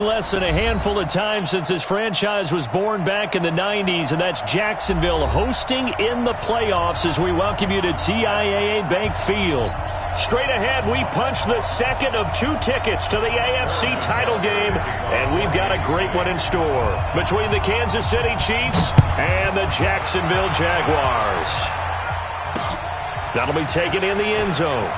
Less than a handful of times since his franchise was born back in the 90s, and that's Jacksonville hosting in the playoffs as we welcome you to TIAA Bank Field. Straight ahead, we punch the second of 2 tickets to the AFC title game, and we've got a great one in store between the Kansas City Chiefs and the Jacksonville Jaguars. That'll be taken in the end zone.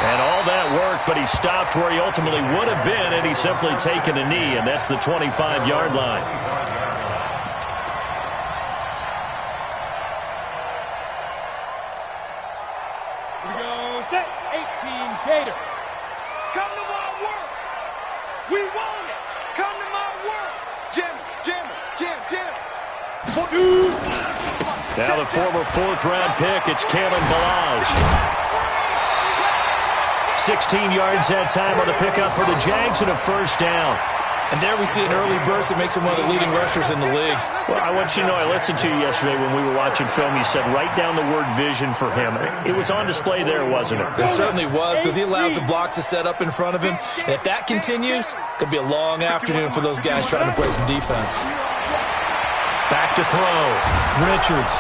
And all that work, but he stopped where he ultimately would have been, and he's simply taken a knee, and that's the 25-yard line. Here we go, set, 18, Gator. Come to my work. We want it. Come to my work. Jim. Now the former 4th-round pick, it's Kalen Ballage. 16 yards that time on the pickup for the Jags and a first down. And there we see an early burst that makes him one of the leading rushers in the league. Well, I want you to know, I listened to you yesterday when we were watching film. You said write down the word vision for him. It was on display there, wasn't it? It certainly was, because he allows the blocks to set up in front of him. And if that continues, it could be a long afternoon for those guys trying to play some defense. Back to throw. Richards.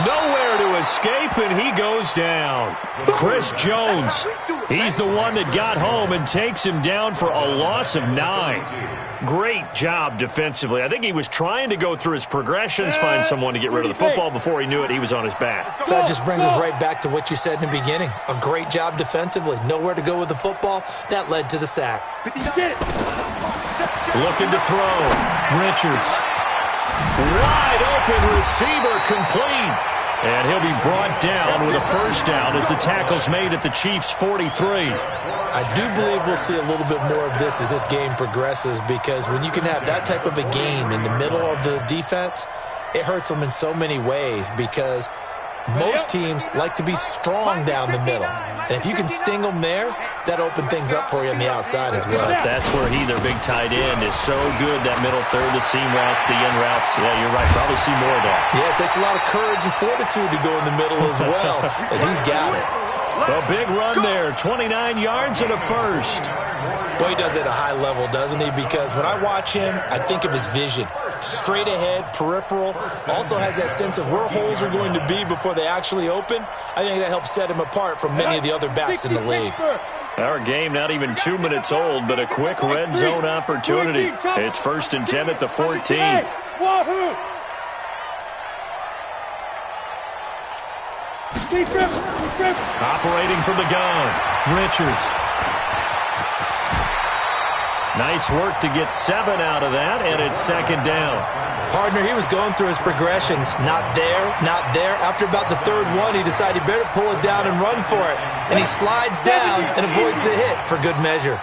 Nowhere to escape, and he goes down. Chris Jones. He's the one that got home and takes him down for a loss of 9. Great job defensively. I think he was trying to go through his progressions, find someone to get rid of the football. Before he knew it, he was on his back. So that just brings us right back to what you said in the beginning. A great job defensively. Nowhere to go with the football. That led to the sack. Looking to throw. Richards. Wide open receiver complete. And he'll be brought down with a first down as the tackle's made at the Chiefs' 43. I do believe we'll see a little bit more of this as this game progresses, because when you can have that type of a game in the middle of the defense, it hurts them in so many ways, because most teams like to be strong down the middle. And if you can sting them there, that opens things up for you on the outside as well. That's where their big tight end, is so good, that middle third, the seam routes, the end routes. Yeah, you're right. Probably see more of that. Yeah, it takes a lot of courage and fortitude to go in the middle as well, and he's got it. A big run there, 29 yards and a first. Boy, he does it at a high level, doesn't he? Because when I watch him, I think of his vision. Straight ahead, peripheral, also has that sense of where holes are going to be before they actually open. I think that helps set him apart from many of the other backs in the league. Our game not even 2 minutes old, but a quick red zone opportunity. It's 1st and 10 at the 14. Operating from the gun, Richards. Nice work to get 7 out of that, and it's 2nd down. Partner, he was going through his progressions. Not there, not there. After about the 3rd one, he decided he better pull it down and run for it. And he slides down and avoids the hit for good measure.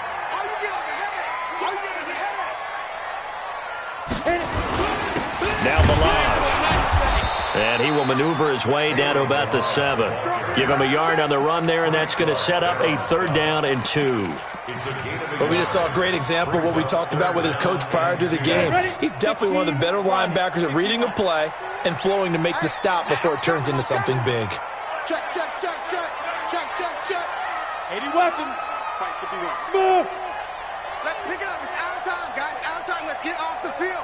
Now Ballage. And he will maneuver his way down to about the 7. Give him a yard on the run there, and that's going to set up a 3rd down and 2. But we just saw a great example of what we talked about with his coach prior to the game. He's definitely one of the better linebackers at reading a play and flowing to make the stop before it turns into something big. Check. 80 weapon. Fight to be smooth. Let's pick it up. It's our time, guys. Our time. Let's get off the field.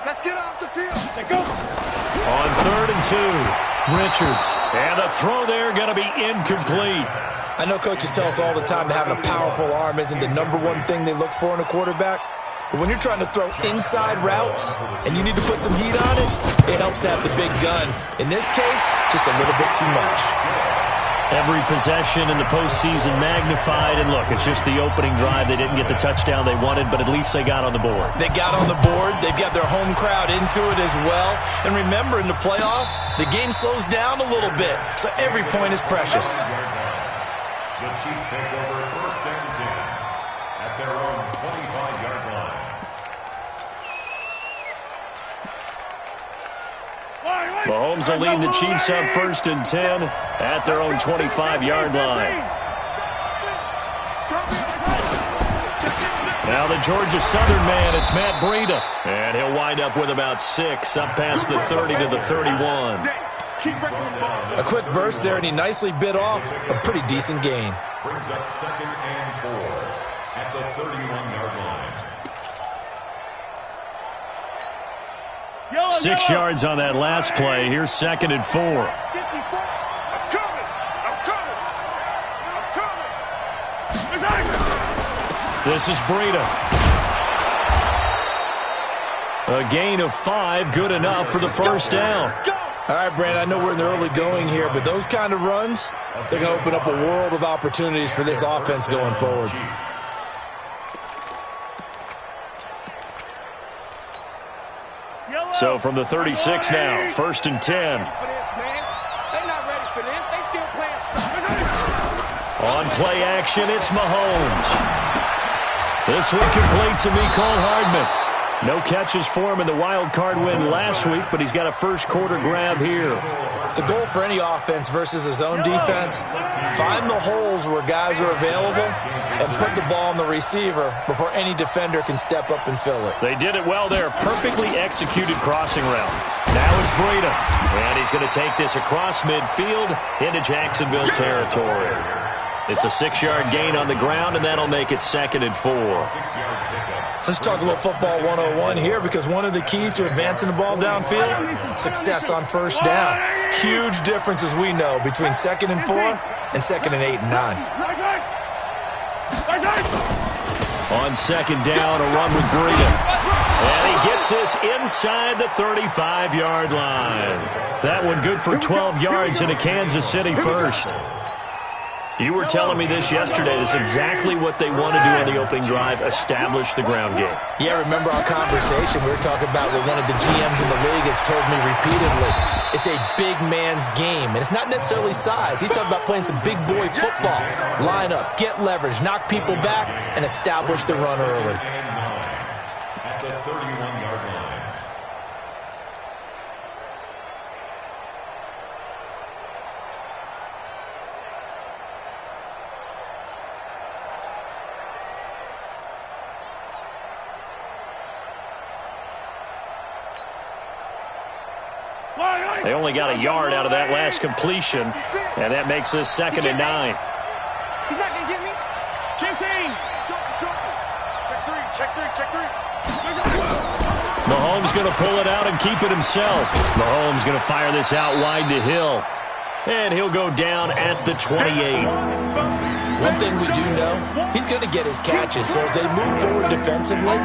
Let's get off the field. Let's go. On 3rd and 2, Richards. And the throw there going to be incomplete. I know coaches tell us all the time that having a powerful arm isn't the #1 thing they look for in a quarterback. But when you're trying to throw inside routes and you need to put some heat on it, it helps to have the big gun. In this case, just a little bit too much. Every possession in the postseason magnified. And look, it's just the opening drive. They didn't get the touchdown they wanted, but at least they got on the board. They got on the board. They've got their home crowd into it as well. And remember, in the playoffs, the game slows down a little bit. So every point is precious. The Chiefs take over 1st and 10 at their own 25-yard line. Mahomes will lead the Chiefs up 1st and 10 at their own 25-yard line. Now the Georgia Southern man, it's Matt Breida. And he'll wind up with about 6, up past the 30 to the 31. A quick burst there, and he nicely bit off a pretty decent gain. Brings up 2nd and 4. 31-yard line. 6 yards on that last play. Here's 2nd and 4. I'm coming. This is Breida. A gain of 5, good enough for the first down. All right, Brandon, I know we're in the early going here, but those kind of runs, they're going to open up a world of opportunities for this offense going forward. So from the 36 now, 1st and 10. They're not ready for this. They still playing soccer. On play action, it's Mahomes. This one complete to Mecole Hardman. No catches for him in the wild card win last week, but he's got a first quarter grab here. The goal for any offense versus his own defense, find the holes where guys are available and put the ball on the receiver before any defender can step up and fill it. They did it well there. Perfectly executed crossing route. Now it's Breida. And he's going to take this across midfield into Jacksonville territory. It's a 6-yard gain on the ground, and that'll make it 2nd and 4. Let's talk a little football 101 here, because one of the keys to advancing the ball downfield, success on first down. Huge difference, as we know, between 2nd and 4 and 2nd and 8 and 9. On 2nd down, a run with Breida. And he gets this inside the 35-yard line. That one good for 12 yards into Kansas City first. You were telling me this yesterday. This is exactly what they want to do on the opening drive, establish the ground game. Yeah, remember our conversation? We were talking about what one of the GMs in the league has told me repeatedly. It's a big man's game, and it's not necessarily size. He's talking about playing some big boy football. Line up, get leverage, knock people back, and establish the run early. At the 31-yard line. They only got a yard out of that last completion, and that makes this 2nd and 9. He's not going to get me. Check 3. Check 3. Mahomes going to pull it out and keep it himself. Mahomes going to fire this out wide to Hill. And he'll go down at the 28. One thing we do know, he's going to get his catches. So as they move forward defensively,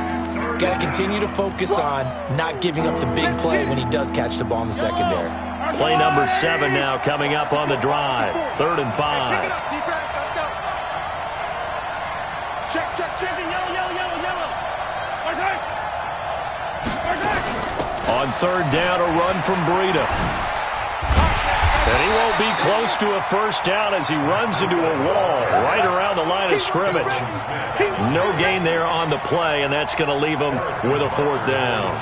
got to continue to focus on not giving up the big play when he does catch the ball in the secondary. Play number 7 now coming up on the drive. 3rd and 5. Pick it up, defense. Let's go. Check. Yellow. On 3rd down, a run from Breida. And he won't be close to a first down as he runs into a wall right around the line of scrimmage. No gain there on the play, and that's going to leave him with a 4th down.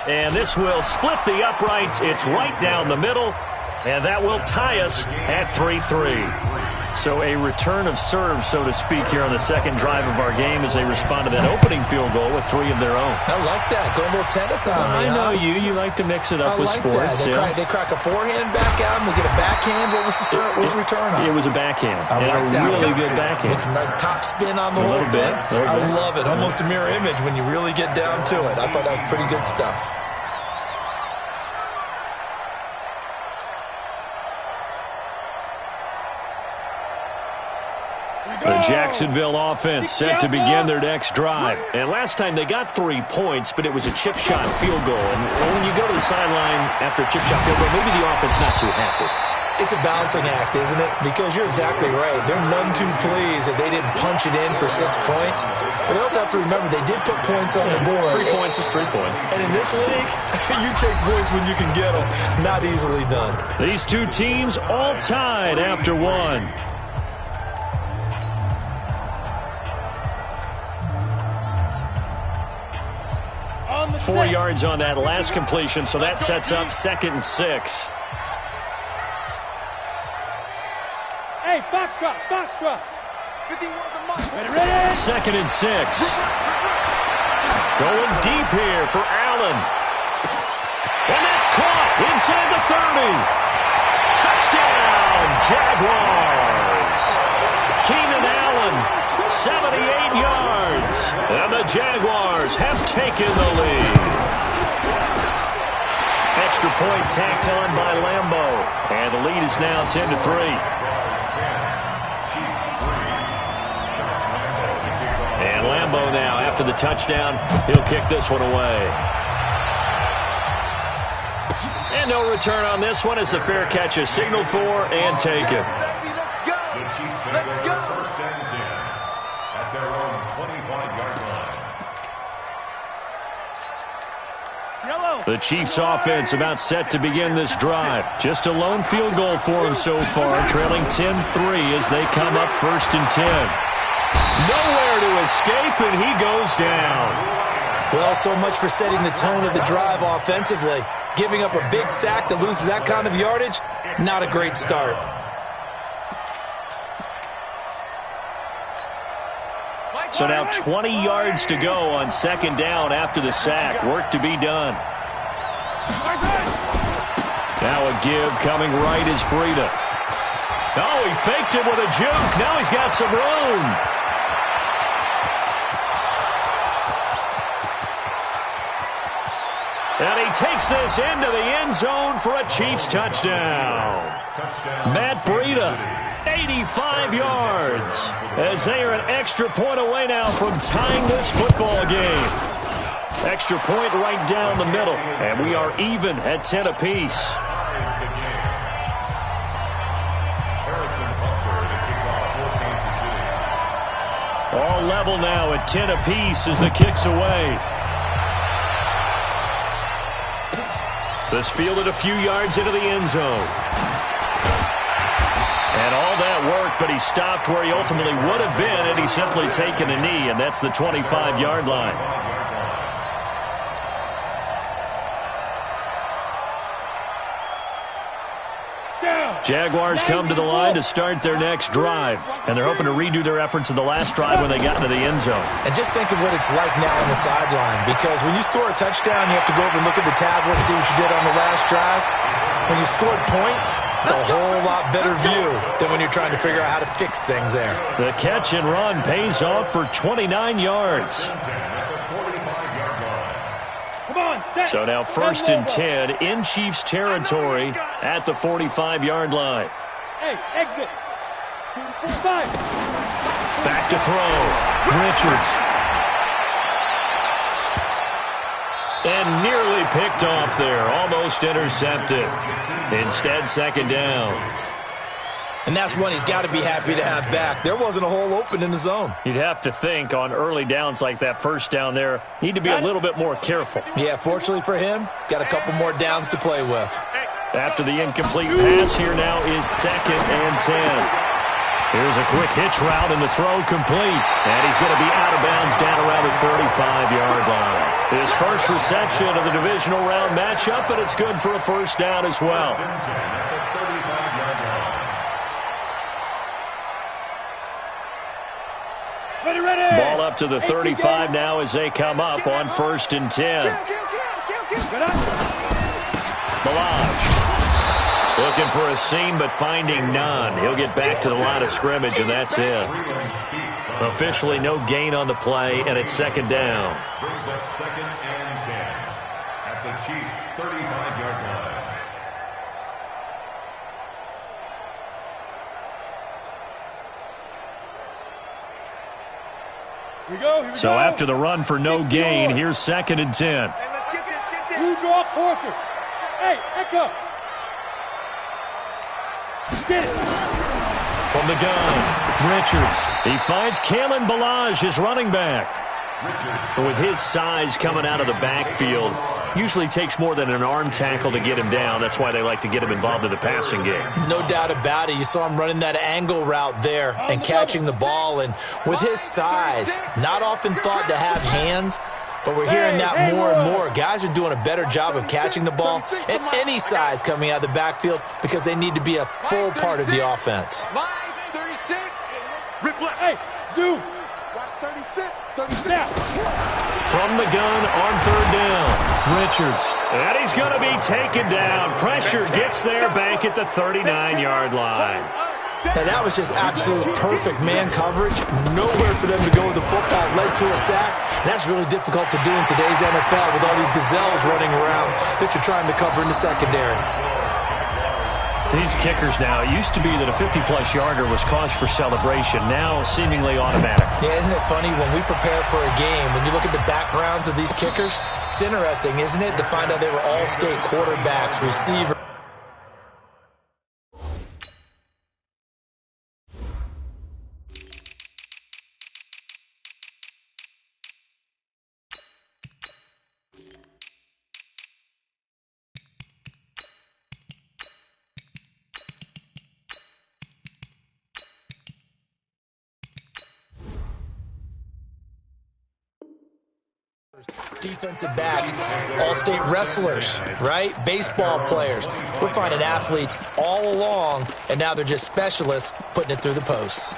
And this will split the uprights. It's right down the middle, and that will tie us at 3-3. So a return of serve, so to speak, here on the 2nd drive of our game as they respond to that opening field goal with 3 of their own. I like that. Go a little tennis on me. I know you. You like to mix it up with like sports. That. They crack a forehand back out, and they get a backhand. What was the return on? It was a backhand. I like that. Really good backhand. With some nice top spin on the A little bit. I love it. Almost a mirror image when you really get down to it. I thought that was pretty good stuff. The Jacksonville offense set to begin their next drive. And last time they got 3 points, but it was a chip shot field goal. And when you go to the sideline after a chip shot field goal, maybe the offense not too happy. It's a balancing act, isn't it? Because you're exactly right. They're none too pleased that they didn't punch it in for 6 points. But they also have to remember they did put points on the board. 3 points is 3 points. And in this league, you take points when you can get them. Not easily done. These two teams all tied after 1. 4 yards on that last completion, so that sets up 2nd and 6. Hey, box drop. 2nd and 6. Going deep here for Allen. And that's caught inside the 30. Touchdown, Jaguars. 78 yards. And the Jaguars have taken the lead. Extra point tacked on by Lambo. And the lead is now 10-3. And Lambo now, after the touchdown, he'll kick this one away. And no return on this one as the fair catch is signaled for and taken. The Chiefs take over first and 10 at their own 25-yard line. The Chiefs offense about set to begin this drive. Just a lone field goal for them so far, trailing 10-3 as they come up first and 10. Nowhere to escape, and he goes down. Well, so much for setting the tone of the drive offensively. Giving up a big sack that loses that kind of yardage, not a great start. So now 20 yards to go on second down after the sack. Work to be done. Now a give coming right is Breida. Oh, he faked it with a juke. Now he's got some room. And he takes this into the end zone for a Chiefs touchdown. Matt Breida, 85 yards, as they are an extra point away now from tying this football game. Extra point right down the middle, and we are even at 10 apiece. All level now at 10 apiece as the kick's away. This fielded a few yards into the end zone. And all that work, but he stopped where he ultimately would have been had he simply taken a knee, and that's the 25-yard line. Jaguars come to the line to start their next drive, and they're hoping to redo their efforts in the last drive when they got into the end zone. And just think of what it's like now on the sideline, because when you score a touchdown, you have to go over and look at the tablet and see what you did on the last drive. When you scored points, it's a whole lot better view than when you're trying to figure out how to fix things there. The catch and run pays off for 29 yards. So now first and 10 in Chiefs territory at the 45-yard line. Hey, exit. 45. Back to throw. Richards. And nearly picked off there. Almost intercepted. Instead, second down. And that's one he's got to be happy to have back. There wasn't a hole open in the zone. You'd have to think on early downs like that first down there, need to be a little bit more careful. Yeah, fortunately for him, got a couple more downs to play with. After the incomplete pass, here now is second and 10. Here's a quick hitch route and the throw complete. And he's going to be out of bounds down around the 35-yard line. His first reception of the divisional round matchup, but it's good for a first down as well. Ready. Ball up to the 35 now as they come up on first and 10. Balaj looking for a seam but finding none. He'll get back to the line of scrimmage, and that's it. Officially no gain on the play, and it's second down. Brings up second and 10 at the Chiefs' 35-yard line. Here we go. So after the run for no gain, here's second and 10. Hey, let's get this. Who draw Corker? Hey, Echo. Get it. From the gun, Richards. He finds Kalen Balaj, his running back. With his size coming out of the backfield, usually takes more than an arm tackle to get him down. That's why they like to get him involved in the passing game. No doubt about it. You saw him running that angle route there and catching the ball. And with his size, not often thought to have hands, but we're hearing that more and more. Guys are doing a better job of catching the ball at any size coming out of the backfield because they need to be a full part of the offense. Line 36. Rip left. Hey, zoom. Watch 36. 36. From the gun on third down, Richards. And he's going to be taken down. Pressure gets there back at the 39-yard line. And that was just absolute perfect man coverage. Nowhere for them to go with the football. Led to a sack. And that's really difficult to do in today's NFL with all these gazelles running around that you're trying to cover in the secondary. These kickers now, it used to be that a 50-plus yarder was cause for celebration. Now seemingly automatic. Yeah, isn't it funny when we prepare for a game, when you look at the backgrounds of these kickers, it's interesting, isn't it, to find out they were all-state quarterbacks, receivers. Defensive backs, all-state wrestlers, right? Baseball players. We're finding athletes all along, and now they're just specialists putting it through the posts.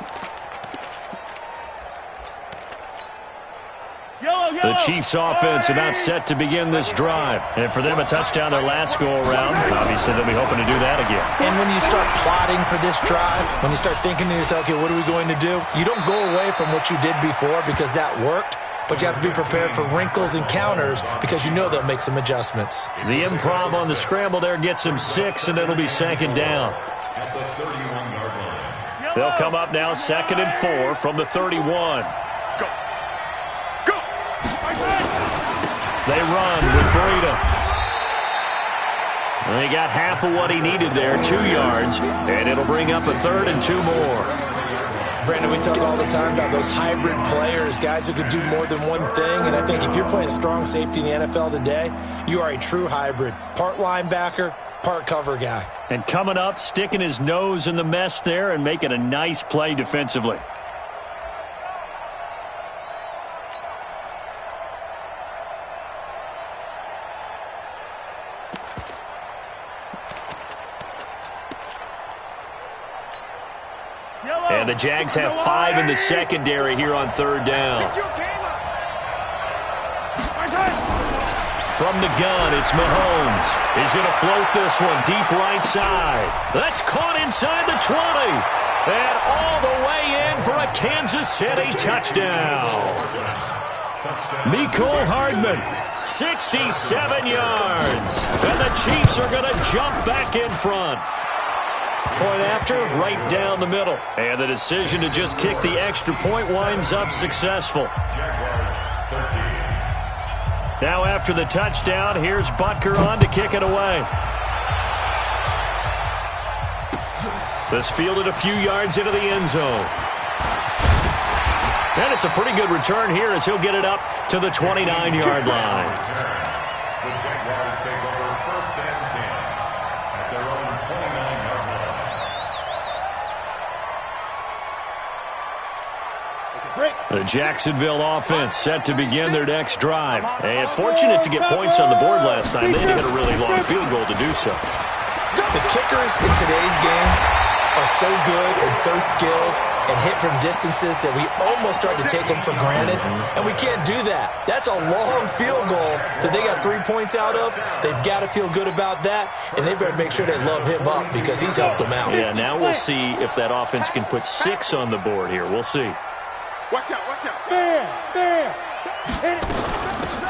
The Chiefs offense about set to begin this drive. And for them, a touchdown their last go-around. Obviously, they'll be hoping to do that again. And when you start plotting for this drive, when you start thinking to yourself, okay, what are we going to do? You don't go away from what you did before because that worked. But you have to be prepared for wrinkles and counters because you know they'll make some adjustments. The improv on the scramble there gets him 6, and it'll be second down. At the 31-yard line. They'll come up now 2nd and 4 from the 31. Go. Go. They run with Breida. And he got half of what he needed there, 2 yards, and it'll bring up a 3rd and 2 more. Brandon, we talk all the time about those hybrid players, guys who can do more than one thing. And I think if you're playing strong safety in the NFL today, you are a true hybrid. Part linebacker, part cover guy. And coming up, sticking his nose in the mess there and making a nice play defensively. And the Jags have 5 in the secondary here on 3rd down. From the gun, it's Mahomes. He's going to float this one deep right side. That's caught inside the 20. And all the way in for a Kansas City touchdown. Mecole Hardman, 67 yards. And the Chiefs are going to jump back in front. Point after, right down the middle. And the decision to just kick the extra point winds up successful. Now after the touchdown, here's Butker on to kick it away. This fielded a few yards into the end zone. And it's a pretty good return here as he'll get it up to the 29-yard line. The Jaguars take over 1st and 10 at their own 29-yard line. The Jacksonville offense set to begin their next drive. And fortunate to get points on the board last time. They had to hit a really long field goal to do so. The kickers in today's game are so good and so skilled and hit from distances that we almost start to take them for granted. And we can't do that. That's a long field goal that they got 3 points out of. They've got to feel good about that, and they better make sure they love him up because he's helped them out. Yeah, now we'll see if that offense can put 6 on the board here. We'll see. Watch out, watch out.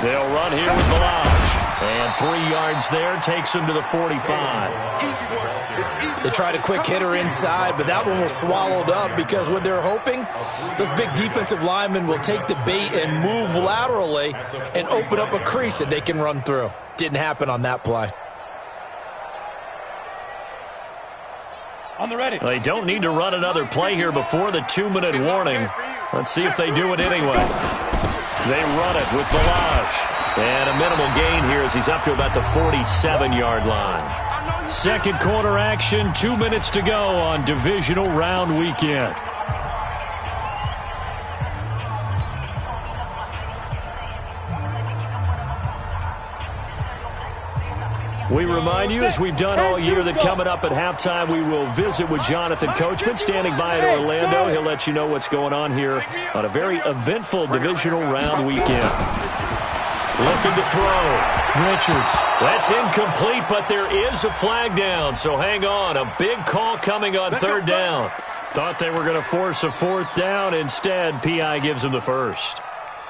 They'll run here with Balaj. And 3 yards there takes him to the 45. They tried a quick hitter inside, but that one was swallowed up because what they're hoping, those big defensive linemen will take the bait and move laterally and open up a crease that they can run through. Didn't happen on that play. On the ready. They don't need to run another play here before the 2-minute warning. Let's see if they do it anyway. They run it with Balaj. And a minimal gain here as he's up to about the 47-yard line. Second quarter action, 2 minutes to go on divisional round weekend. We remind you, as we've done all year, that coming up at halftime, we will visit with Jonathan Coachman, standing by in Orlando. He'll let you know what's going on here on a very eventful divisional round weekend. Looking to throw. Richards. That's incomplete, but there is a flag down, so hang on. A big call coming on 3rd down. Thought they were going to force a fourth down. Instead, P.I. gives them the first.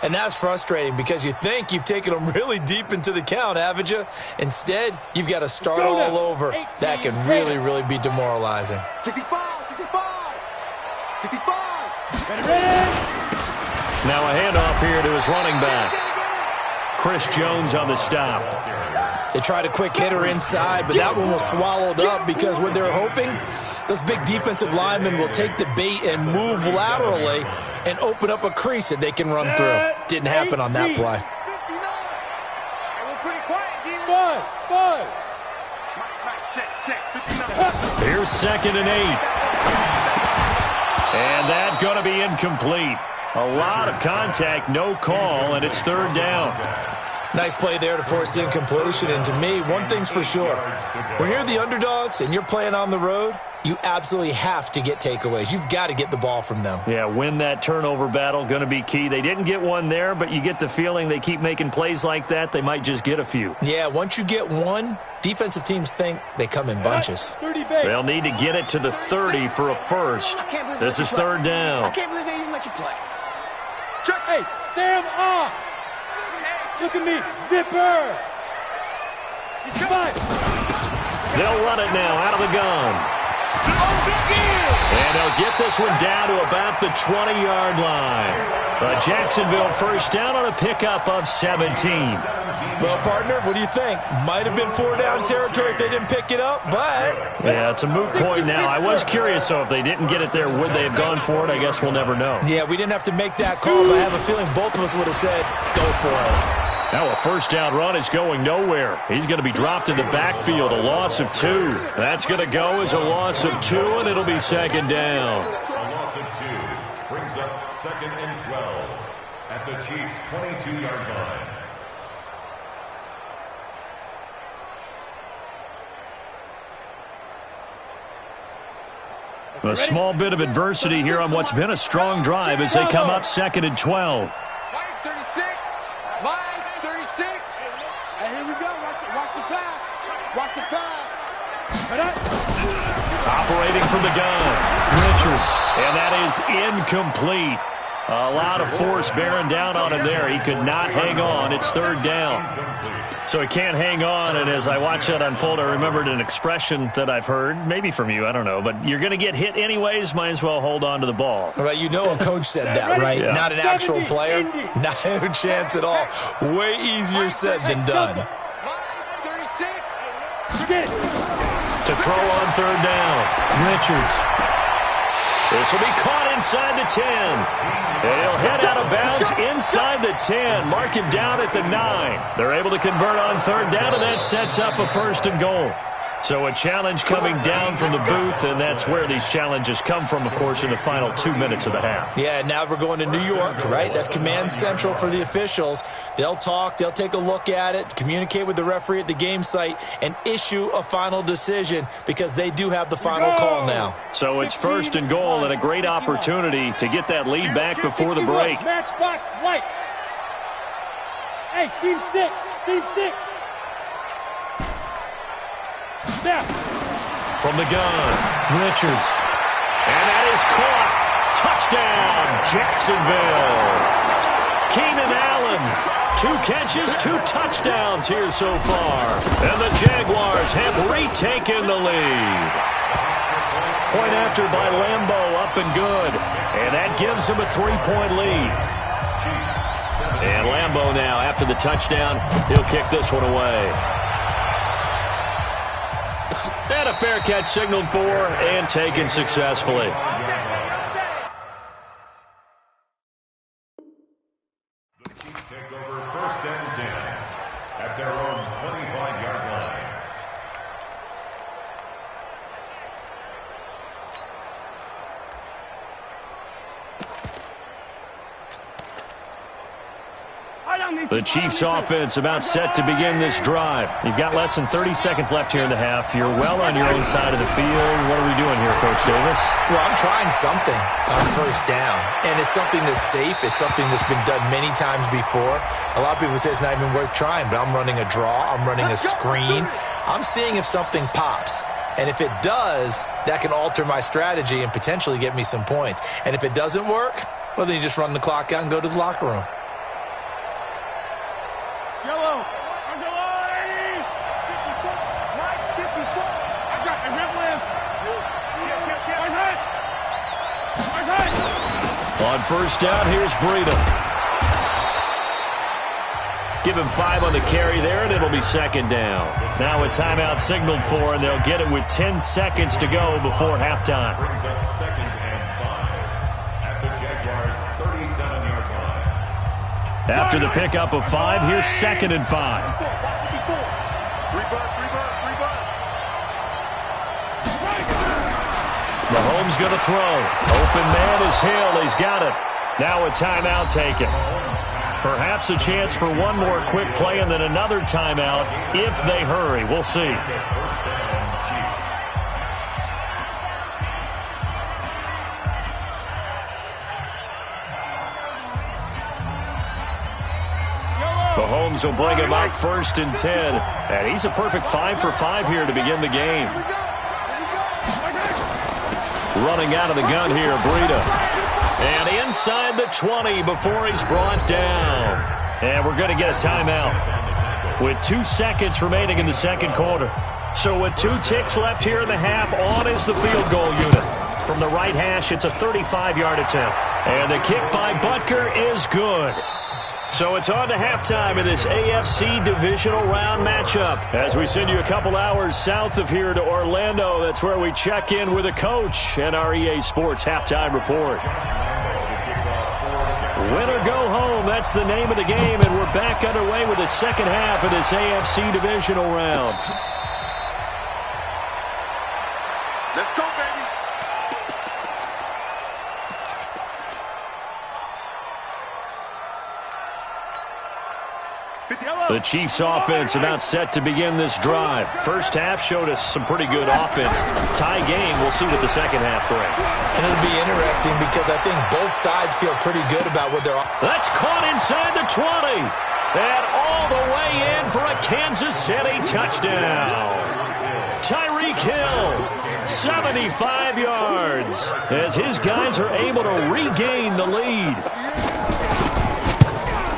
And that's frustrating because you think you've taken them really deep into the count, haven't you? Instead, you've got to start all over. That can really, really be demoralizing. 65, 65, 65. Now a handoff here to his running back. Chris Jones on the stop. They tried a quick hitter inside, but that one was swallowed up because what they're hoping, those big defensive linemen will take the bait and move laterally and open up a crease that they can run through. Didn't happen on that play. 59. We're pretty quiet, D. Check. 59. Here's 2nd and 8. And that's going to be incomplete. A lot of contact, no call, and it's 3rd down. Nice play there to force incompletion. And to me, one thing's for sure. When you're the underdogs and you're playing on the road, you absolutely have to get takeaways. You've got to get the ball from them. Yeah, win that turnover battle, going to be key. They didn't get one there, but you get the feeling they keep making plays like that, they might just get a few. Yeah, once you get one, defensive teams think they come in bunches. They'll need to get it to the 30 for a first. This is 3rd down. I can't believe they even let you play. Hey, Sam off. Look at me, zipper. He's fine. They'll run it now out of the gun. And they'll get this one down to about the 20-yard line. Jacksonville first down on a pickup of 17. Well, partner, what do you think? Might have been 4-down territory if they didn't pick it up, but... Yeah, it's a moot point now. I was curious, though, if they didn't get it there, would they have gone for it? I guess we'll never know. Yeah, we didn't have to make that call, but I have a feeling both of us would have said, go for it. Now a first down run is going nowhere. He's going to be dropped in the backfield, a loss of 2. That's going to go as a loss of 2, and it'll be 2nd down. A loss of 2 brings up 2nd and 12 at the Chiefs' 22-yard line. A small bit of adversity here on what's been a strong drive as they come up 2nd and 12. Operating from the gun, Richards, and that is incomplete. A lot of force bearing down on him there. He could not hang on. It's 3rd down. So he can't hang on, and as I watch that unfold, I remembered an expression that I've heard, maybe from you, I don't know, but you're going to get hit anyways, might as well hold on to the ball. Right, you know a coach said that, right? Yeah. Not an actual player. Not a chance at all. Way easier said than done. To throw on 3rd down, Richards. This will be caught inside the 10. And he'll head out of bounds inside the 10. Mark him down at the 9. They're able to convert on 3rd down, and that sets up a 1st and goal. So a challenge coming down from the booth, and that's where these challenges come from, of course, in the final 2 minutes of the half. Yeah, now we're going to New York, right? That's command central for the officials. They'll talk, they'll take a look at it, communicate with the referee at the game site, and issue a final decision because they do have the final call now. So it's 1st and goal and a great opportunity to get that lead back before the break. Matchbox lights. Hey, team 6, team 6. Now. From the gun, Richards. And that is caught. Touchdown, Jacksonville. Keenan Allen. 2 catches, 2 touchdowns here so far. And the Jaguars have retaken the lead. Point after by Lambo, up and good. And that gives them a 3-point lead. And Lambo now, after the touchdown, he'll kick this one away. And a fair catch signaled for and taken successfully. The Chiefs take over 1st and 10 at their own 25-yard line. The Chiefs offense about set to begin this drive. You've got less than 30 seconds left here in the half. You're well on your own side of the field. What are we doing here, Coach Davis? Well, I'm trying something on 1st down, and it's something that's safe. It's something that's been done many times before. A lot of people say it's not even worth trying, but I'm running a draw. I'm running a screen. I'm seeing if something pops. And if it does, that can alter my strategy and potentially get me some points. And if it doesn't work, well, then you just run the clock out and go to the locker room. Yellow. Underline. 54. I got the rim limb. On first down, here's Breida. Give him 5 on the carry there, and it'll be second down. Now a timeout signaled for, and they'll get it with 10 seconds to go before halftime. Brings up second and 5 at the Jaguars' 37-yard line. After the pickup of 5, here's second and 5. Mahomes going to throw. Open man is Hill. He's got it. Now a timeout taken. Perhaps a chance for one more quick play and then another timeout if they hurry. We'll see. Mahomes will bring him up first and 10. And he's a perfect 5 for 5 here to begin the game. Running out of the gun here, Breida. And inside the 20 before he's brought down. And we're going to get a timeout with 2 seconds remaining in the second quarter. So with 2 ticks left here in the half, on is the field goal unit. From the right hash, it's a 35-yard attempt. And the kick by Butker is good. So it's on to halftime in this AFC divisional round matchup. As we send you a couple hours south of here to Orlando, that's where we check in with a coach and our EA Sports halftime report. Win or go home, that's the name of the game, and we're back underway with the second half of this AFC divisional round. Let's go, baby. The Chiefs offense about set to begin this drive. First half showed us some pretty good offense. Tie game, we'll see what the second half brings. And it'll be interesting because I think both sides feel pretty good about what they're... That's caught inside the 20. And all the way in for a Kansas City touchdown. Tyreek Hill, 75 yards, as his guys are able to regain the lead.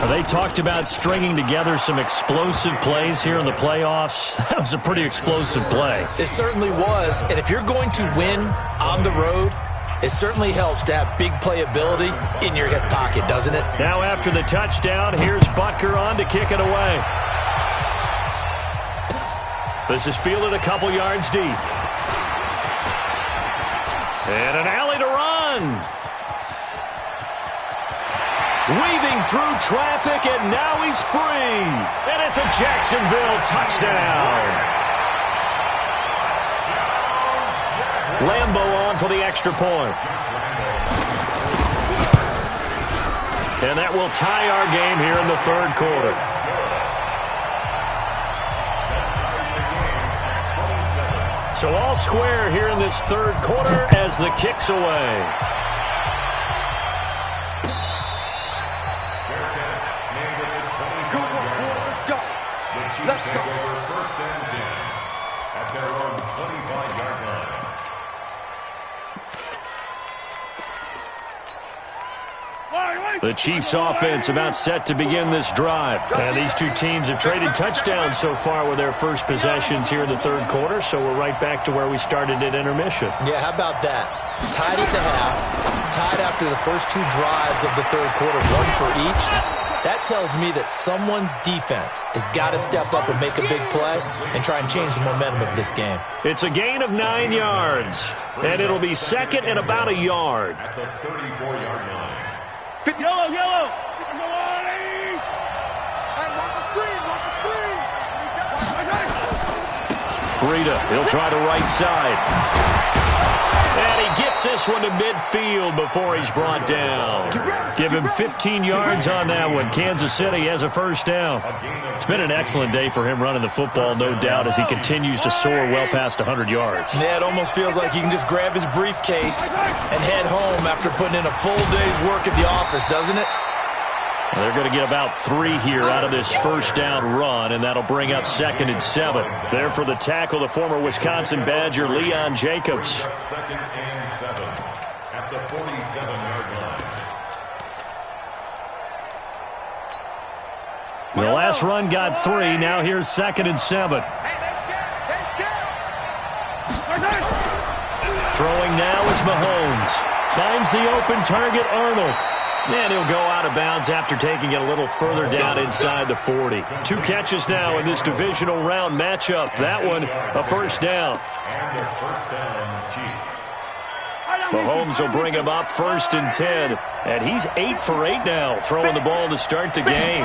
They talked about stringing together some explosive plays here in the playoffs. That was a pretty explosive play. It certainly was. And if you're going to win on the road, it certainly helps to have big playability in your hip pocket, doesn't it? Now after the touchdown, here's Butker on to kick it away. This is fielded a couple yards deep. And an alley to run. Weaving through traffic, and now he's free. And it's a Jacksonville touchdown. Lambo on for the extra point. And that will tie our game here in the third quarter. So all square here in this third quarter as the kick's away. Let's go. First and 10 at their own 25-yard line. The Chiefs offense about set to begin this drive. And these two teams have traded touchdowns so far with their first possessions here in the third quarter, so we're right back to where we started at intermission. Yeah, how about that? Tied at the half, tied after the first 2 drives of the third quarter, 1 for each. That tells me that someone's defense has got to step up and make a big play and try and change the momentum of this game. It's a gain of 9 yards, and it'll be second and about a yard. At the 34-yard line. Yellow. Hey, watch the screen. Breida, he'll try the right side. And he gets this one to midfield before he's brought down. Give him 15 yards on that one. Kansas City has a first down. It's been an excellent day for him running the football, no doubt, as he continues to soar well past 100 yards. Yeah, it almost feels like he can just grab his briefcase and head home after putting in a full day's work at the office, doesn't it? They're going to get about 3 here out of this first down run, and that'll bring up 2nd and 7. There for the tackle, the former Wisconsin Badger, Leon Jacobs. 2nd and 7 at the 47-yard line. The last run got 3. Now here's 2nd and 7. Throwing now is Mahomes. Finds the open target, Arnold. And he'll go out of bounds after taking it a little further down inside the 40. 2 catches now in this divisional round matchup. That one, a first down. And a first down, Chiefs. Mahomes will bring him up 1st and 10. And he's 8 for 8 now, throwing the ball to start the game.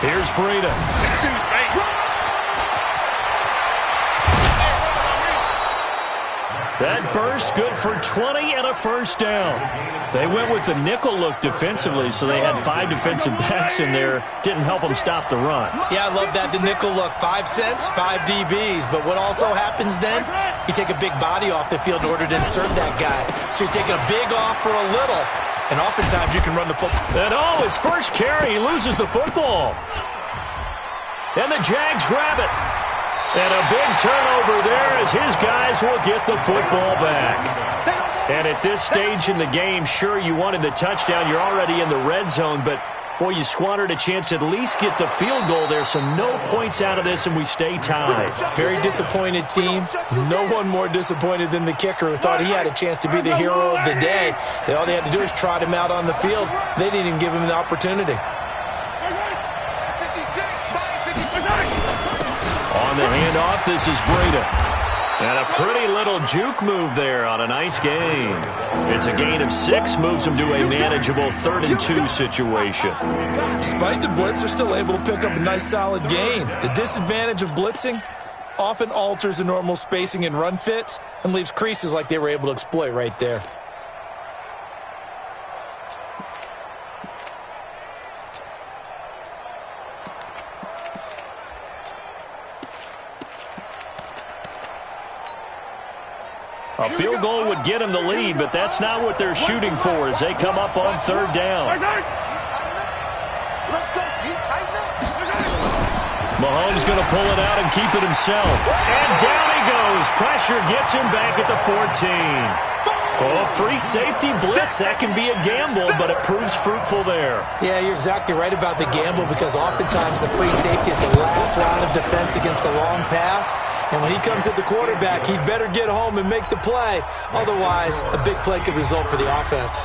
Here's Breida. That burst good for 20 and a first down. They went with the nickel look defensively, so they had 5 defensive backs in there. Didn't help them stop the run. Yeah, I love that, the nickel look. 5 cents, 5 DBs. But what also happens then, you take a big body off the field in order to insert that guy. So you're taking a big off for a little. And oftentimes you can run the football. And his first carry, he loses the football. And the Jags grab it. And a big turnover there as his guys will get the football back. And at this stage in the game, sure, you wanted the touchdown. You're already in the red zone, but, boy, you squandered a chance to at least get the field goal there, so no points out of this, and we stay tied. Very disappointed team. No one more disappointed than the kicker who thought he had a chance to be the hero of the day. All they had to do is trot him out on the field. They didn't even give him the opportunity. On the handoff, this is Breida. And a pretty little juke move there on a nice gain. It's a gain of 6, moves them to a manageable 3rd and 2 situation. Despite the blitz, they're still able to pick up a nice solid gain. The disadvantage of blitzing often alters the normal spacing and run fits and leaves creases like they were able to exploit right there. A field goal would get him the lead, but that's not what they're shooting for as they come up on 3rd down. Mahomes going to pull it out and keep it himself. And down he goes. Pressure gets him back at the 14. Oh, free safety blitz, that can be a gamble, but it proves fruitful there. Yeah, you're exactly right about the gamble because oftentimes the free safety is the last line of defense against a long pass. And when he comes at the quarterback, he'd better get home and make the play. Otherwise, a big play could result for the offense.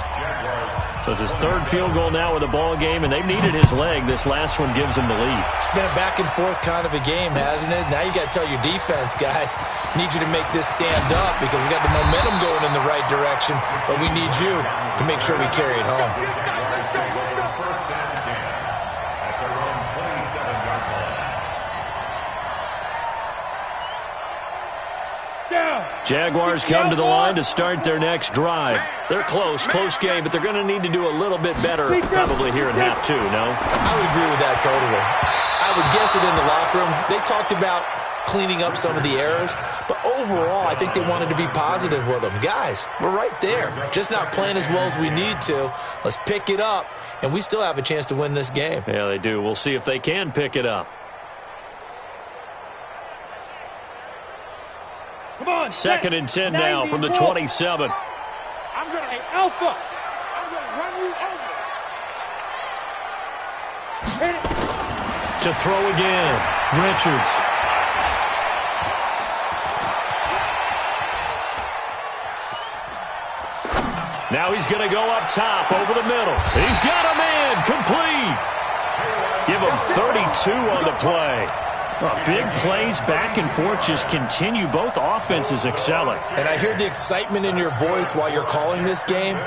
So it's his 3rd field goal now with the ball game, and they've needed his leg. This last one gives him the lead. It's been a back-and-forth kind of a game, hasn't it? Now you got to tell your defense, guys, need you to make this stand up because we got the momentum going in the right direction, but we need you to make sure we carry it home. First down 10 at their own 27-yard line. Jaguars come to the line to start their next drive. They're close game, but they're going to need to do a little bit better probably here in half 2, no? I would agree with that totally. I would guess it in the locker room. They talked about cleaning up some of the errors, but overall, I think they wanted to be positive with them. Guys, we're right there. Just not playing as well as we need to. Let's pick it up, and we still have a chance to win this game. Yeah, they do. We'll see if they can pick it up. Come on, 2nd and 10 now from the 27. I'm going to alpha. I'm going to run you over. Hit it. To throw again, Richards. Now he's going to go up top over the middle. He's got a man complete. Give him 32 on the play. Big plays back and forth just continue. Both offenses excelling. And I hear the excitement in your voice while you're calling this game.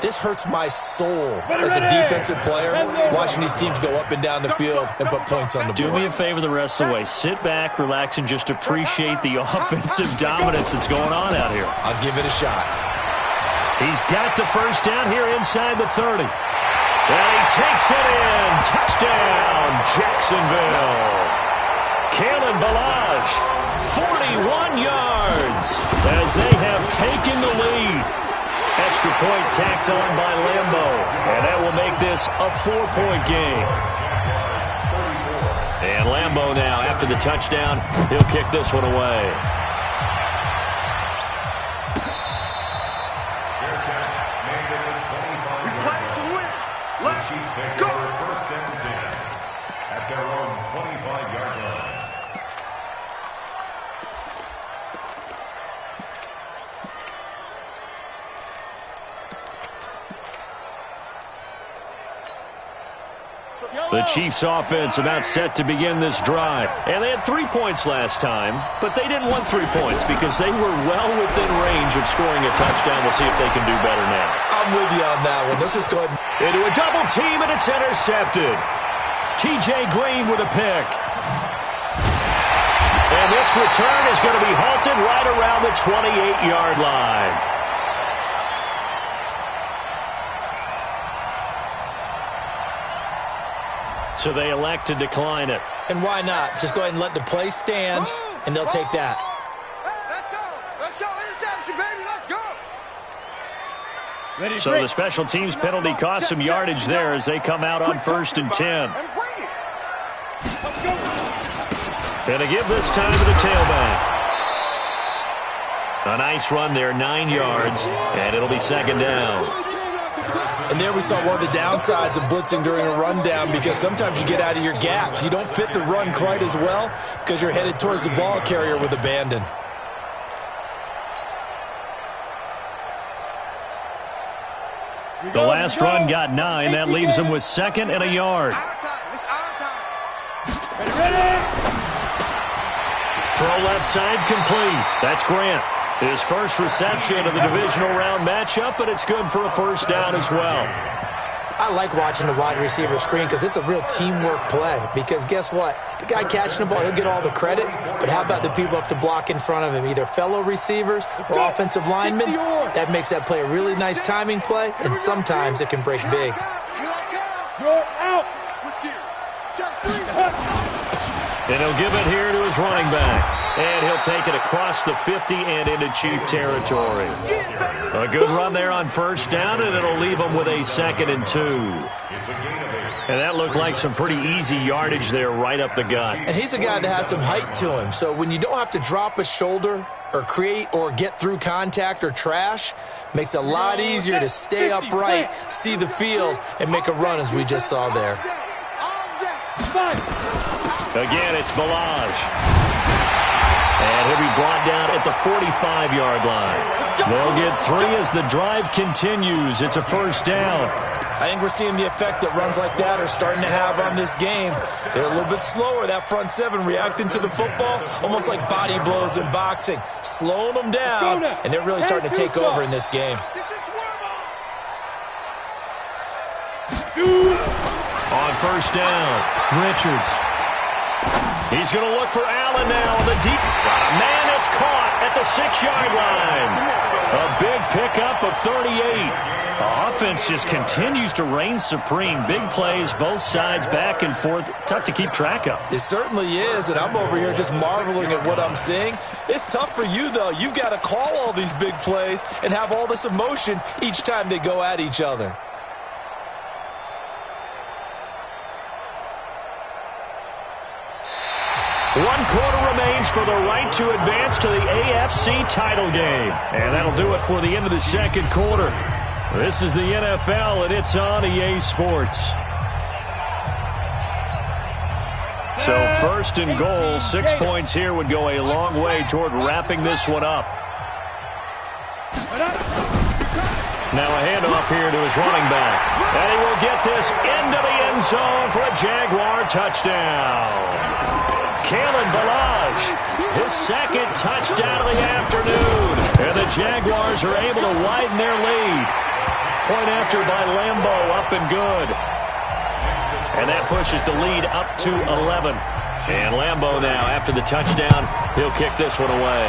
This hurts my soul as a defensive player, watching these teams go up and down the field and put points on the board. Do me a favor the rest of the way. Sit back, relax, and just appreciate the offensive dominance that's going on out here. I'll give it a shot. He's got the first down here inside the 30. And he takes it in. Touchdown, Jacksonville. Kalen Ballage, 41 yards as they have taken the lead. Extra point tacked on by Lambo. And that will make this a 4-point game. And Lambo now, after the touchdown, he'll kick this one away. The Chiefs offense about set to begin this drive. And they had 3 points last time, but they didn't want 3 points because they were well within range of scoring a touchdown. We'll see if they can do better now. I'm with you on that one. Let's just go ahead. Into a double team, and it's intercepted. T.J. Green with a pick. And this return is going to be halted right around the 28-yard line. So they elect to decline it. And why not? Just go ahead and let the play stand, and they'll take that. Let's go. Let's go. Interception, baby. Let's go. So the special teams penalty cost some yardage there as they come out on 1st and 10. And to give this time to the tailback. A nice run there, 9 yards, and it'll be 2nd down. And there we saw one of the downsides of blitzing during a rundown because sometimes you get out of your gaps. You don't fit the run quite as well because you're headed towards the ball carrier with abandon. The last run got 9. That leaves them with 2nd and a yard. Throw left side complete. That's Grant. His first reception of the divisional round matchup, but it's good for a 1st down as well. I like watching the wide receiver screen because it's a real teamwork play. Because guess what? The guy catching the ball, he'll get all the credit. But how about the people up to block in front of him, either fellow receivers or offensive linemen? That makes that play a really nice timing play, and sometimes it can break big. And he'll give it here to his running back. And he'll take it across the 50 and into Chief territory. A good run there on 1st down, and it'll leave him with a 2nd and 2. And that looked like some pretty easy yardage there right up the gut. And he's a guy that has some height to him. So when you don't have to drop a shoulder or create or get through contact or trash, makes it a lot easier to stay upright, see the field, and make a run as we just saw there. Again, it's Balaj. And he'll be brought down at the 45-yard line. They'll get 3 as the drive continues. It's a 1st down. I think we're seeing the effect that runs like that are starting to have on this game. They're a little bit slower, that front 7, reacting to the football, almost like body blows in boxing, slowing them down, and they're really starting to take over in this game. On 1st down, Richards. He's going to look for Allen now on the deep. Man, it's caught at the 6-yard line. A big pickup of 38. The offense just continues to reign supreme. Big plays, both sides, back and forth. Tough to keep track of. It certainly is, and I'm over here just marveling at what I'm seeing. It's tough for you, though. You've got to call all these big plays and have all this emotion each time they go at each other. One quarter remains for the right to advance to the AFC title game. And that'll do it for the end of the 2nd quarter. This is the NFL, and it's on EA Sports. So 1st and goal, 6 points here would go a long way toward wrapping this one up. Now a handoff here to his running back. And he will get this into the end zone for a Jaguar touchdown. Kalen Balaj, his 2nd touchdown of the afternoon. And the Jaguars are able to widen their lead. Point after by Lambo, up and good. And that pushes the lead up to 11. And Lambo now, after the touchdown, he'll kick this one away.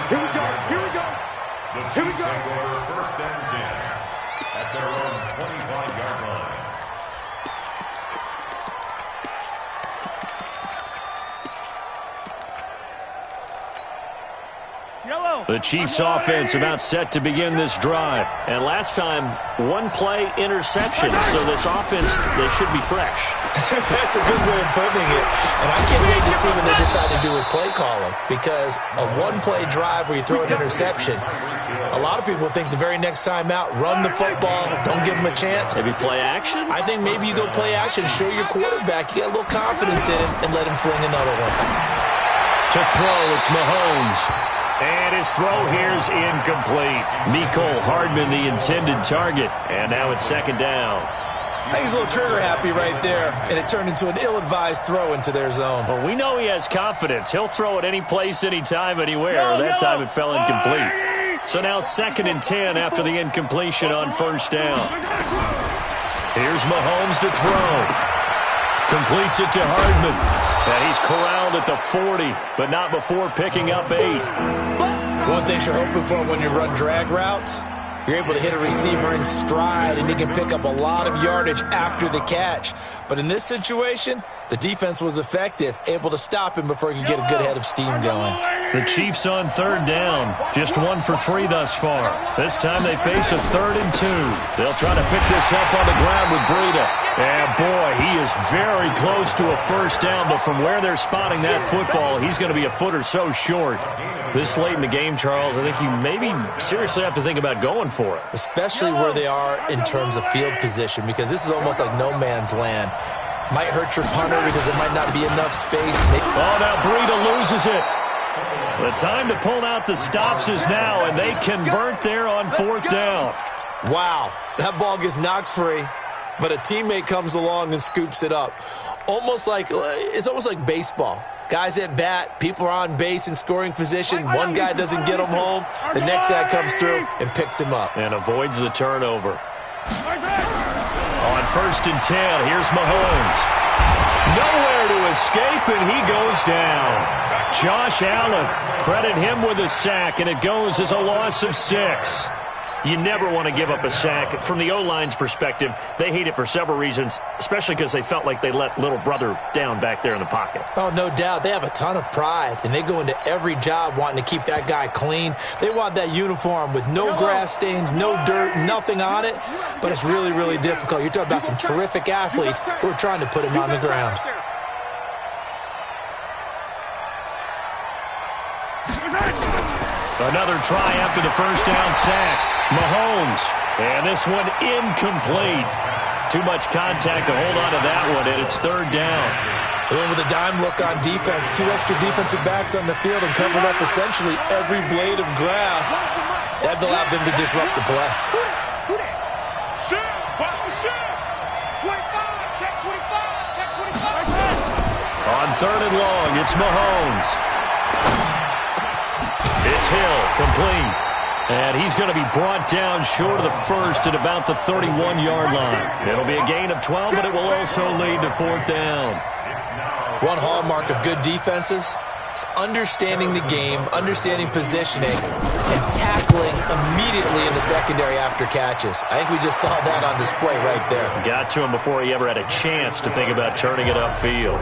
Here we go. Here we go. Here we go. 1st and 10 at their own 25-yard line. The Chiefs offense about set to begin this drive. And last time, one-play interception. So this offense, they should be fresh. That's a good way of putting it. And I can't wait to see what they decide to do with play calling. Because a one-play drive where you throw an interception, a lot of people think the very next time out, run the football, don't give them a chance. Maybe play action? I think maybe you go play action, show your quarterback, you get a little confidence in him, and let him fling another one. To throw, it's Mahomes. And his throw here's incomplete. Mecole Hardman, the intended target. And now it's second down. I think he's a little trigger happy right there, and it turned into an ill-advised throw into their zone. Well, we know he has confidence. He'll throw it any place, anytime, anywhere. That time it fell incomplete. So now 2nd and 10 after the incompletion on first down. Here's Mahomes to throw. Completes it to Hardman. And he's corralled at the 40, but not before picking up 8. One thing you're hoping for when you run drag routes, you're able to hit a receiver in stride, and he can pick up a lot of yardage after the catch. But in this situation, the defense was effective, able to stop him before he could get a good head of steam going. The Chiefs on 3rd down, just 1 for 3 thus far. This time they face a 3rd and 2. They'll try to pick this up on the ground with Breida. And boy, he is very close to a first down, but from where they're spotting that football, he's going to be a foot or so short. This late in the game, Charles, I think you maybe seriously have to think about going for it. Especially where they are in terms of field position, because this is almost like no man's land. Might hurt your punter because there might not be enough space. Oh, now Breida loses it. The time to pull out the stops is now, and they convert there on 4th down. Wow, that ball gets knocked free, but a teammate comes along and scoops it up. It's almost like baseball. Guys at bat, people are on base in scoring position. One guy doesn't get him home. The next guy comes through and picks him up. And avoids the turnover. On 1st and 10, here's Mahomes. Nowhere to escape, and he goes down. Josh Allen, credit him with a sack, and it goes as a loss of 6. You never want to give up a sack. From the O-line's perspective, they hate it for several reasons, especially because they felt like they let little brother down back there in the pocket. Oh, no doubt. They have a ton of pride, and they go into every job wanting to keep that guy clean. They want that uniform with no grass stains, no dirt, nothing on it, but it's really, really difficult. You're talking about some terrific athletes who are trying to put him on the ground. Another try after the first down sack. Mahomes. And this one incomplete. Too much contact to hold on to that one, and it's 3rd down. They went with a dime look on defense. 2 extra defensive backs on the field and covered up essentially every blade of grass. That allowed them to disrupt the play. On 3rd and long, it's Mahomes. It's Hill, complete. And he's going to be brought down short of the first at about the 31-yard line. It'll be a gain of 12, but it will also lead to 4th down. One hallmark of good defenses is understanding the game, understanding positioning, and tackling immediately in the secondary after catches. I think we just saw that on display right there. Got to him before he ever had a chance to think about turning it upfield.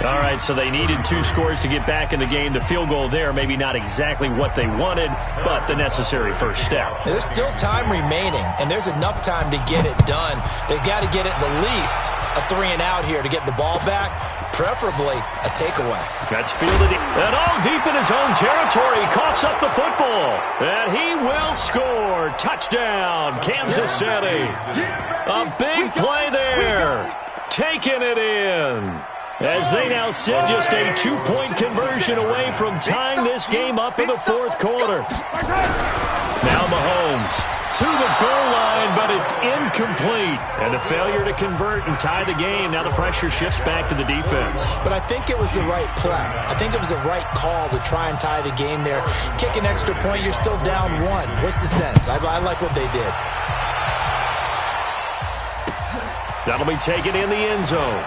All right, so they needed 2 scores to get back in the game. The field goal there, maybe not exactly what they wanted, but the necessary first step. There's still time remaining, and there's enough time to get it done. They've got to get at the least a 3-and-out here to get the ball back, preferably a takeaway. That's fielded, and all deep in his own territory, coughs up the football, and he will score. Touchdown, Kansas City. A big play there, taking it in. As they now sit just a 2-point conversion away from tying this game up in the 4th quarter. Now Mahomes to the goal line, but it's incomplete. And a failure to convert and tie the game. Now the pressure shifts back to the defense. But I think it was the right play. I think it was the right call to try and tie the game there. Kick an extra point, you're still down 1. What's the sense? I like what they did. That'll be taken in the end zone.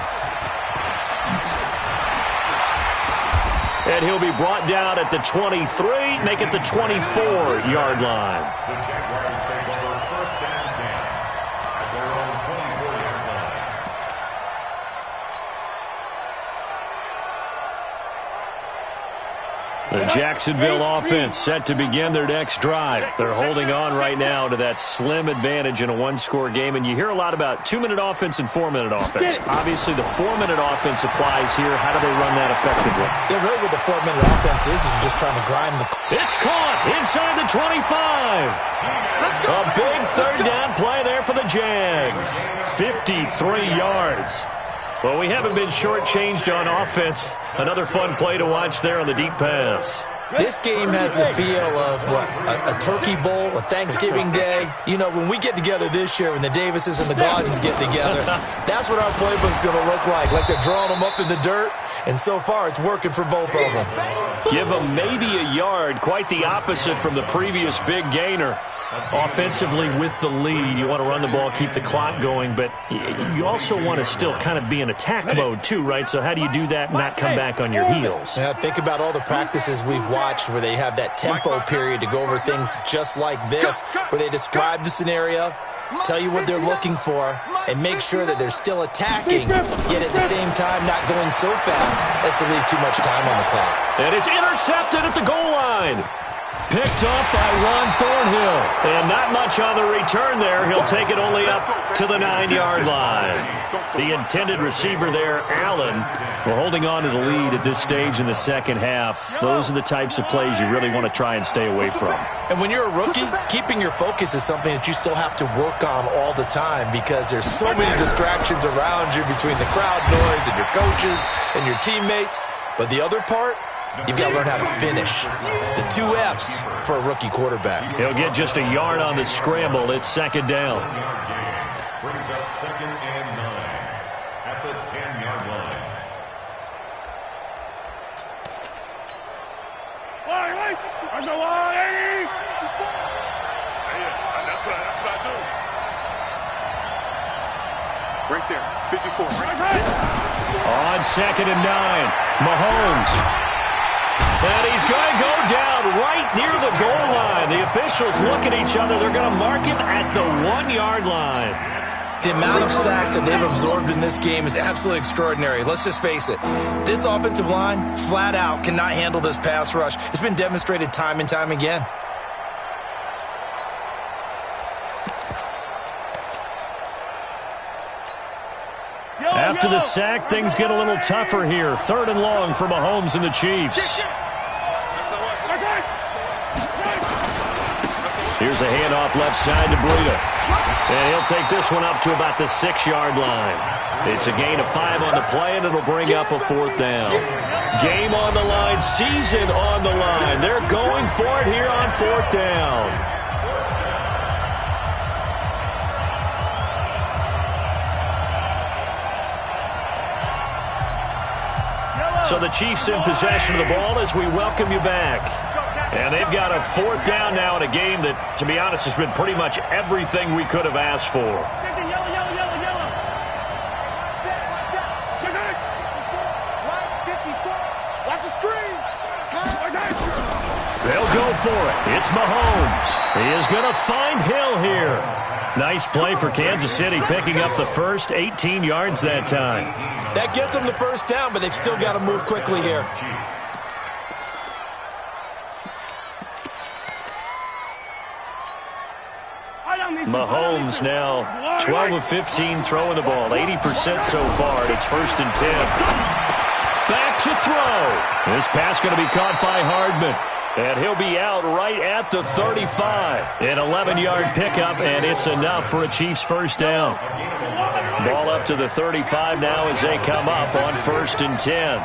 And he'll be brought down at the 23, make it the 24-yard line. The Jaguars take over 1st and 10 at their own 24-yard The Jacksonville offense set to begin their next drive. They're holding on right now to that slim advantage in a one-score game, and you hear a lot about 2-minute offense and 4-minute offense. Obviously, the 4-minute offense applies here. How do they run that effectively? Yeah, really what the 4-minute offense is just trying to grind the... It's caught inside the 25. A big third down play there for the Jags. 53 yards. Well, we haven't been shortchanged on offense. Another fun play to watch there on the deep pass. This game has the feel of, what, a turkey bowl, a Thanksgiving day. You know, when we get together this year, when the Davises and the Gaudens get together, that's what our playbook's going to look like they're drawing them up in the dirt, and so far it's working for both of them. Give them maybe a yard, quite the opposite from the previous big gainer. Offensively with the lead, you want to run the ball, keep the clock going, but you also want to still kind of be in attack mode too, right? So how do you do that and not come back on your heels? Yeah, think about all the practices we've watched where they have that tempo period to go over things just like this, where they describe the scenario, tell you what they're looking for, and make sure that they're still attacking, yet at the same time not going so fast as to leave too much time on the clock. And it's intercepted at the goal line. Picked up by Ron Thornhill. And not much on the return there. He'll take it only up to the 9-yard line. The intended receiver there, Allen, we're holding on to the lead at this stage in the second half. Those are the types of plays you really want to try and stay away from. And when you're a rookie, keeping your focus is something that you still have to work on all the time because there's so many distractions around you between the crowd noise and your coaches and your teammates. But the other part, you've got to learn how to finish. The 2 F's for a rookie quarterback. He'll get just a yard on the scramble. It's second down. Brings up 2nd and 9 at the 10-yard line. On the line. That's what I do. Right there, 54. On 2nd and 9, Mahomes. And he's going to go down right near the goal line. The officials look at each other. They're going to mark him at the 1-yard line. The amount of sacks that they've absorbed in this game is absolutely extraordinary. Let's just face it. This offensive line, flat out, cannot handle this pass rush. It's been demonstrated time and time again. After the sack, things get a little tougher here. 3rd and long for Mahomes and the Chiefs. Here's a handoff left side to Breida. And he'll take this one up to about the 6-yard line. It's a gain of 5 on the play, and it'll bring up a 4th down. Game on the line, season on the line. They're going for it here on 4th down. So the Chiefs in possession of the ball as we welcome you back. And they've got a 4th down now in a game that, to be honest, has been pretty much everything we could have asked for. Watch the screen. They'll go for it. It's Mahomes. He is going to find Hill here. Nice play for Kansas City, picking up the first 18 yards that time. That gets them the 1st down, but they've still got to move quickly here. Mahomes now 12 of 15 throwing the ball, 80% so far, and it's 1st and 10. Back to throw. This pass going to be caught by Hardman. And he'll be out right at the 35. An 11-yard pickup, and it's enough for a Chiefs 1st down. Ball up to the 35 now as they come up on 1st and 10.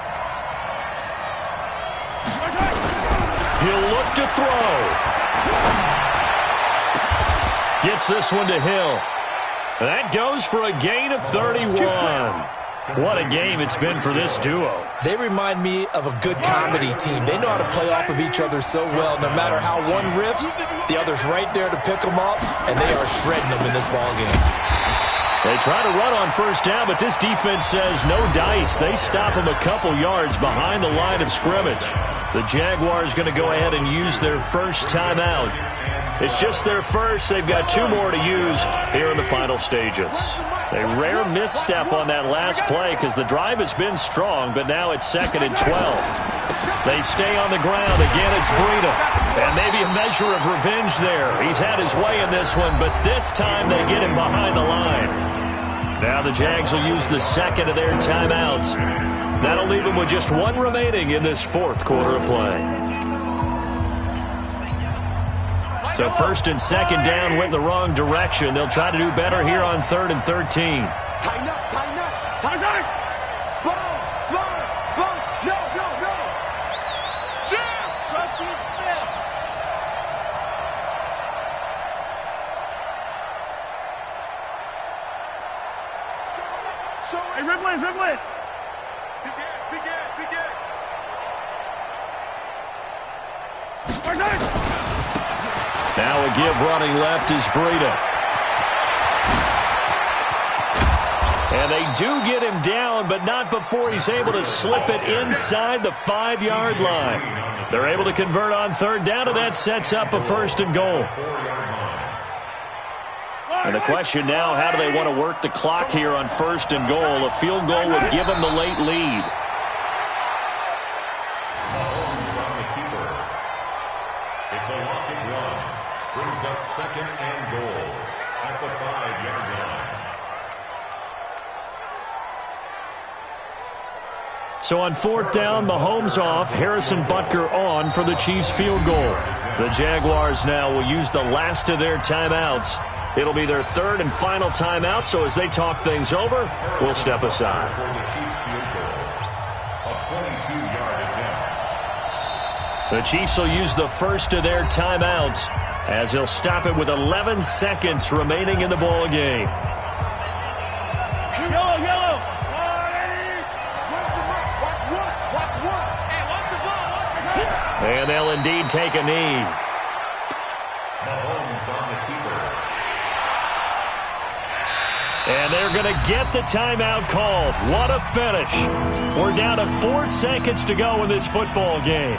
He'll look to throw. Gets this one to Hill. That goes for a gain of 31. What a game it's been for this duo. They remind me of a good comedy team. They know how to play off of each other so well. No matter how one riffs, the other's right there to pick them up, and they are shredding them in this ballgame. They try to run on 1st down, but this defense says no dice. They stop them a couple yards behind the line of scrimmage. The Jaguars going to go ahead and use their first timeout. It's just their first. They've got 2 more to use here in the final stages. A rare misstep on that last play because the drive has been strong, but now it's 2nd and 12. They stay on the ground. Again, it's Breida. And maybe a measure of revenge there. He's had his way in this one, but this time they get him behind the line. Now the Jags will use the 2nd of their timeouts. That'll leave them with just 1 remaining in this 4th quarter of play. So 1st and 2nd down went the wrong direction. They'll try to do better here on 3rd and 13. Tighten up, tighten up, tighten up. Spawn, spawn, spawn. No, no, no. Jam. Touch it, Smith. Show it. Hey, dribble it. Begin. Now a give running left is Breida. And they do get him down, but not before he's able to slip it inside the 5-yard line. They're able to convert on 3rd down, and that sets up a 1st and goal. And the question now, how do they want to work the clock here on 1st and goal? A field goal would give them the late lead. It's a loss of 1. Brings up 2nd and goal at the 5-yard line. So on 4th down, Mahomes off, Harrison Butker on for the Chiefs field goal. The Jaguars now will use the last of their timeouts. It'll be their 3rd and final timeout, so as they talk things over, we'll step aside. For the Chiefs field goal, a 22-yard attempt. The Chiefs will use the 1st of their timeouts as they'll stop it with 11 seconds remaining in the ball game. Yellow. Watch one. Hey, watch the ball. And they'll indeed take a knee. Mahomes on the keeper. And they're going to get the timeout called. What a finish. We're down to 4 seconds to go in this football game.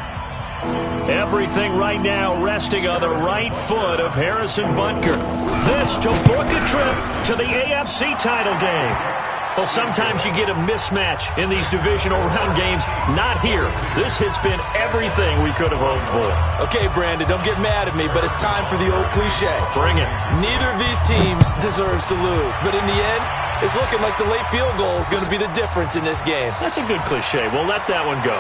Everything right now resting on the right foot of Harrison Butker. This to book a trip to the AFC title game. Well, sometimes you get a mismatch in these divisional round games. Not here. This has been everything we could have hoped for. Okay, Brandon, don't get mad at me, but it's time for the old cliche. Bring it. Neither of these teams deserves to lose, but in the end, it's looking like the late field goal is going to be the difference in this game. That's a good cliche. We'll let that one go.